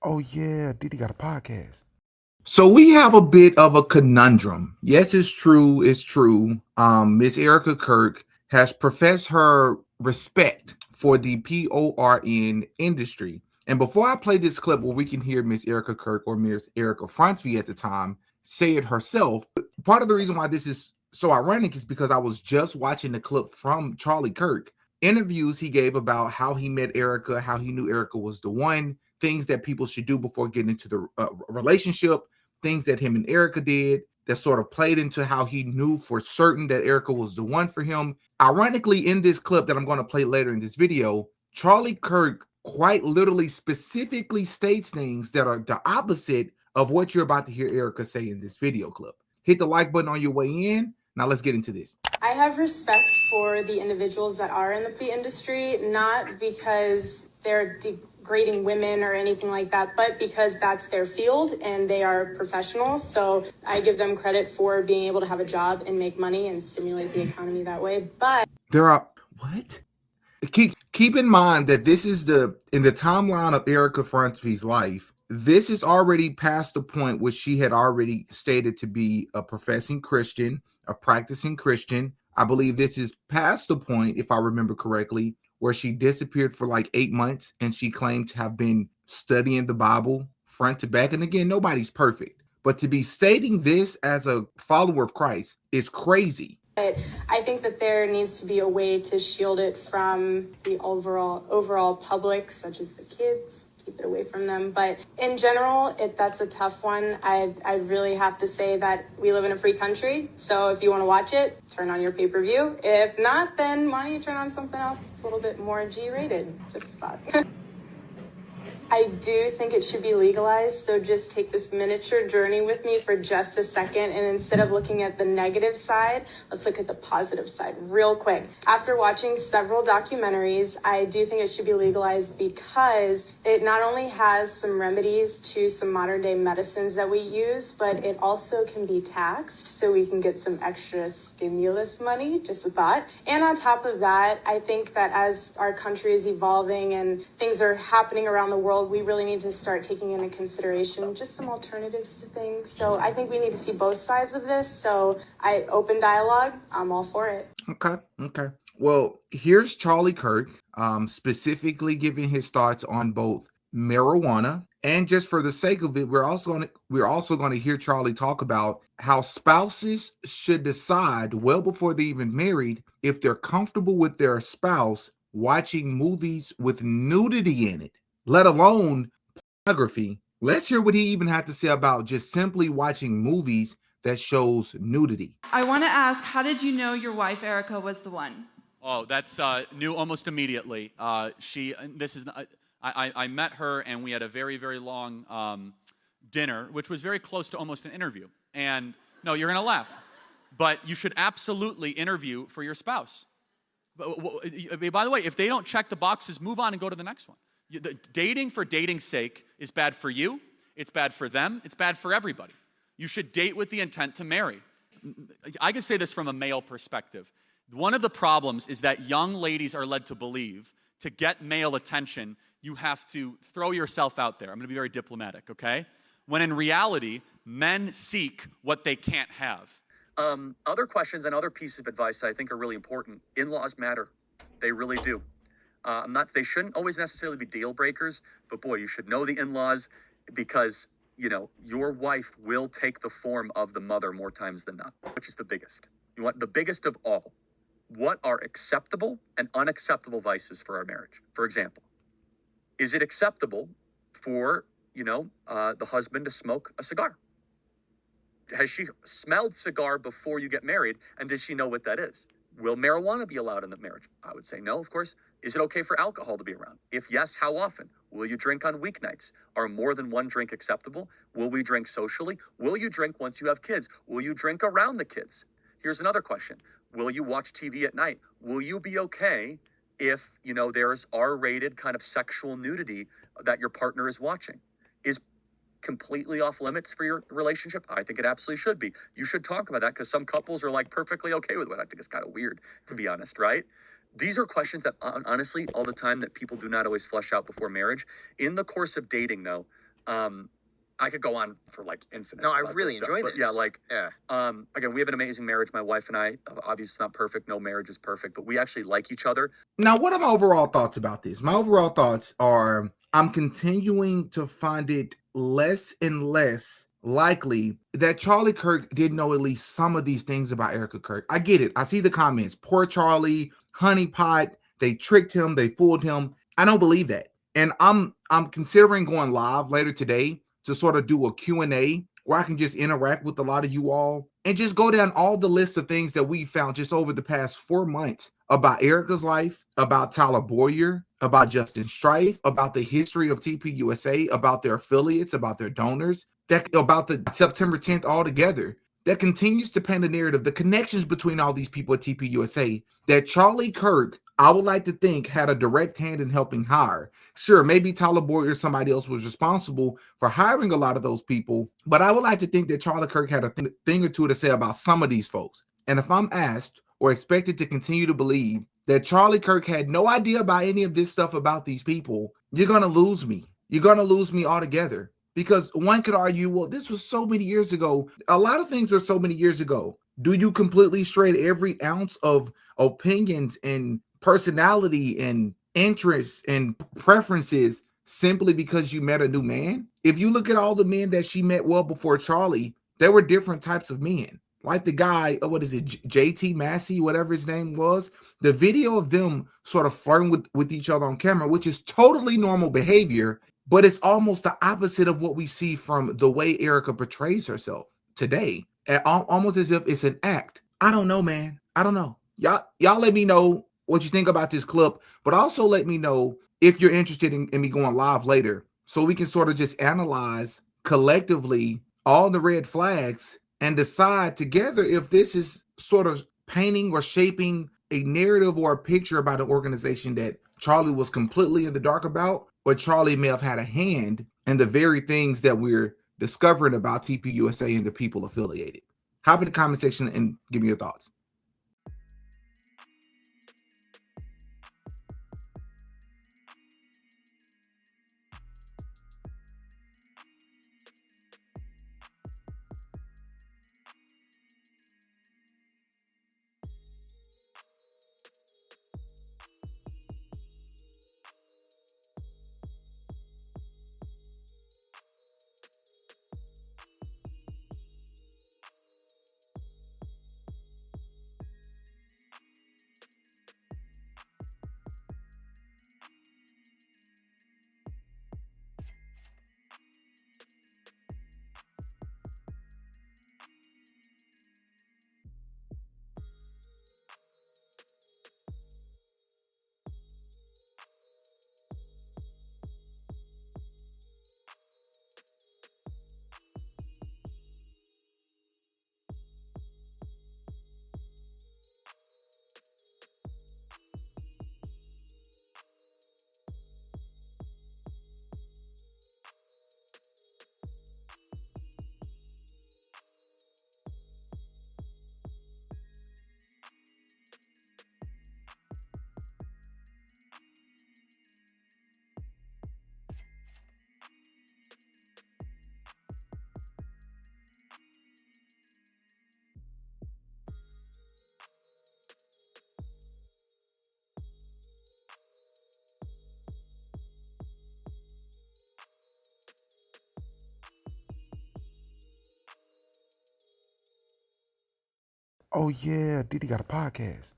Oh yeah, Diddy got a podcast. So we have a bit of a conundrum. Yes, it's true. It's true. Miss Erika Kirk has professed her respect for the PORN industry. And before I play this clip where we can hear Miss Erika Kirk or Miss Erika Francvi at the time say it herself, part of the reason why this is so ironic is because I was just watching the clip from Charlie Kirk interviews he gave about how he met Erika, how he knew Erika was the one, things that people should do before getting into the relationship, things that him and Erika did that sort of played into how he knew for certain that Erika was the one for him. Ironically, in this clip that I'm going to play later in this video, Charlie Kirk quite literally specifically states things that are the opposite of what you're about to hear Erika say in this video clip. Hit the like button on your way in. Now let's get into this. I have respect for the individuals that are in the industry, not because they're degrading women or anything like that, but because that's their field and they are professionals. So I give them credit for being able to have a job and make money and stimulate the economy that way. But there are what? Keep in mind that this is in the timeline of Erika Francvi's life. This is already past the point which she had already stated to be a professing Christian, a practicing Christian. I believe this is past the point, if I remember correctly, where she disappeared for like 8 months and she claimed to have been studying the Bible front to back. And again, nobody's perfect, but to be stating this as a follower of Christ is crazy. I think that there needs to be a way to shield it from the overall public, such as the kids. Keep it away from them. But in general, that's a tough one. I really have to say that we live in a free country. So if you want to watch it, turn on your pay-per-view. If not, then why don't you turn on something else that's a little bit more G-rated? Just a thought. I do think it should be legalized, so just take this miniature journey with me for just a second, and instead of looking at the negative side, let's look at the positive side real quick. After watching several documentaries, I do think it should be legalized because it not only has some remedies to some modern day medicines that we use, but it also can be taxed, so we can get some extra stimulus money, just a thought. And on top of that, I think that as our country is evolving and things are happening around the world, we really need to start taking into consideration just some alternatives to things. So I think we need to see both sides of this. So open dialogue, I'm all for it. Okay. Well, here's Charlie Kirk specifically giving his thoughts on both marijuana, and just for the sake of it, we're also going to hear Charlie talk about how spouses should decide well before they even married if they're comfortable with their spouse watching movies with nudity in it, let alone pornography. Let's hear what he even had to say about just simply watching movies that shows nudity. I want to ask, how did you know your wife Erika was the one? Oh, that's knew almost immediately. I met her and we had a very, very long dinner, which was very close to almost an interview. And no, you're gonna laugh, but you should absolutely interview for your spouse. By the way, if they don't check the boxes, move on and go to the next one. Dating for dating's sake is bad for you, it's bad for them, it's bad for everybody. You should date with the intent to marry. I can say this from a male perspective. One of the problems is that young ladies are led to believe to get male attention, you have to throw yourself out there. I'm gonna be very diplomatic, okay? When in reality, men seek what they can't have. Other questions and other pieces of advice I think are really important. In-laws matter. They really do. They shouldn't always necessarily be deal breakers, but boy, you should know the in-laws because, you know, your wife will take the form of the mother more times than not. Which is the biggest? You want the biggest of all. What are acceptable and unacceptable vices for our marriage? For example, is it acceptable for, the husband to smoke a cigar? Has she smelled cigar before you get married, and does she know what that is? Will marijuana be allowed in the marriage? I would say no, of course. Is it okay for alcohol to be around? If yes, how often? Will you drink on weeknights? Are more than one drink acceptable? Will we drink socially? Will you drink once you have kids? Will you drink around the kids? Here's another question. Will you watch TV at night? Will you be okay if, there's R-rated kind of sexual nudity that your partner is watching? Is completely off limits for your relationship? I think it absolutely should be. You should talk about that because some couples are like perfectly okay with it. I think it's kind of weird, to be honest, right? These are questions that honestly, all the time that people do not always flesh out before marriage. In the course of dating, though, I could go on for like infinite. No, I about really this stuff, enjoy but yeah, this. like Yeah. again, we have an amazing marriage. My wife and I, obviously, it's not perfect. No marriage is perfect, but we actually like each other. Now, what are my overall thoughts about this? My overall thoughts are I'm continuing to find it less and less likely that Charlie Kirk did know at least some of these things about Erika Kirk. I get it. I see the comments. Poor Charlie, honeypot, they tricked him, they fooled him. I don't believe that. And I'm considering going live later today to sort of do a Q&A where I can just interact with a lot of you all and just go down all the list of things that we found just over the past 4 months about Erika's life, about Tyler Boyer, about Justin Strife, about the history of TPUSA, about their affiliates, about their donors, about the September 10th altogether. That continues to paint a narrative, the connections between all these people at TPUSA, that Charlie Kirk, I would like to think, had a direct hand in helping hire. Sure, maybe Tyler Boyer or somebody else was responsible for hiring a lot of those people, but I would like to think that Charlie Kirk had a thing or two to say about some of these folks. And if I'm asked or expected to continue to believe that Charlie Kirk had no idea about any of this stuff about these people, you're going to lose me. You're going to lose me altogether. Because one could argue, well, this was so many years ago. A lot of things were so many years ago. Do you completely shred every ounce of opinions and personality and interests and preferences simply because you met a new man? If you look at all the men that she met well before Charlie, there were different types of men. Like the guy, what is it, JT Massey, whatever his name was, the video of them sort of flirting with each other on camera, which is totally normal behavior, but it's almost the opposite of what we see from the way Erika portrays herself today, almost as if it's an act. I don't know, man. I don't know. Y'all let me know what you think about this clip, but also let me know if you're interested in me going live later so we can sort of just analyze collectively all the red flags and decide together if this is sort of painting or shaping a narrative or a picture about an organization that Charlie was completely in the dark about, or Charlie may have had a hand in the very things that we're discovering about TPUSA and the people affiliated. Hop in the comment section and give me your thoughts. Oh yeah, Diddy got a podcast.